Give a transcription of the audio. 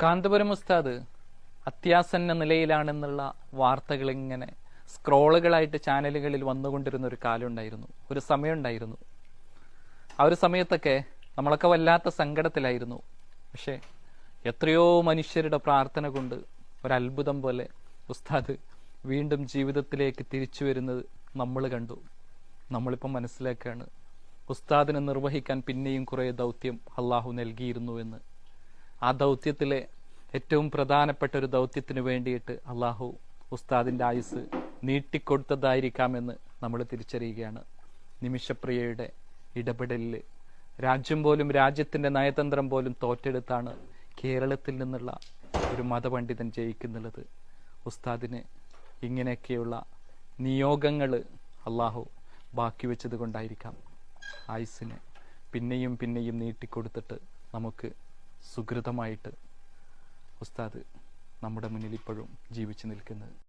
കാന്തപുരം ഉസ്താദ് അത്യാസന്ന നിലയിലാണെന്നുള്ള വാർത്തകൾ ഇങ്ങനെ സ്ക്രോളുകളായിട്ട് ചാനലുകളിൽ വന്നുകൊണ്ടിരുന്ന ഒരു കാലം ഉണ്ടായിരുന്നു, ഒരു സമയമുണ്ടായിരുന്നു. ആ ഒരു സമയത്തൊക്കെ നമ്മളൊക്കെ വല്ലാത്ത സങ്കടത്തിലായിരുന്നു. പക്ഷെ എത്രയോ മനുഷ്യരുടെ പ്രാർത്ഥന കൊണ്ട് ഒരത്ഭുതം പോലെ ഉസ്താദ് വീണ്ടും ജീവിതത്തിലേക്ക് തിരിച്ചു വരുന്നത് നമ്മൾ കണ്ടു. നമ്മളിപ്പം മനസ്സിലാക്കുകയാണ് ഉസ്താദിനെ നിർവഹിക്കാൻ പിന്നെയും കുറേ ദൗത്യം അള്ളാഹു നൽകിയിരുന്നു എന്ന്. ആ ദൗത്യത്തിലെ ഏറ്റവും പ്രധാനപ്പെട്ട ഒരു ദൗത്യത്തിന് വേണ്ടിയിട്ട് അള്ളാഹു ഉസ്താദിന്റെ ആയുസ് നീട്ടിക്കൊടുത്തതായിരിക്കാമെന്ന് നമ്മൾ തിരിച്ചറിയുകയാണ്. നിമിഷപ്രിയയുടെ ഇടപെടലിൽ രാജ്യം പോലും, രാജ്യത്തിന്റെ നയതന്ത്രം പോലും തോറ്റെടുത്താണ് കേരളത്തിൽ നിന്നുള്ള ഒരു മതപണ്ഡിതൻ ജയിക്കുന്നുള്ളത്. ഉസ്താദിന് ഇങ്ങനെയൊക്കെയുള്ള നിയോഗങ്ങൾ അള്ളാഹു ബാക്കി വെച്ചത് കൊണ്ടായിരിക്കാം ആയുസിനെ പിന്നെയും പിന്നെയും നീട്ടിക്കൊടുത്തിട്ട് നമുക്ക് സുഹൃതമായിട്ട് ഉസ്താദ് നമ്മുടെ മുന്നിൽ ഇപ്പോഴും ജീവിച്ചു നിൽക്കുന്നത്.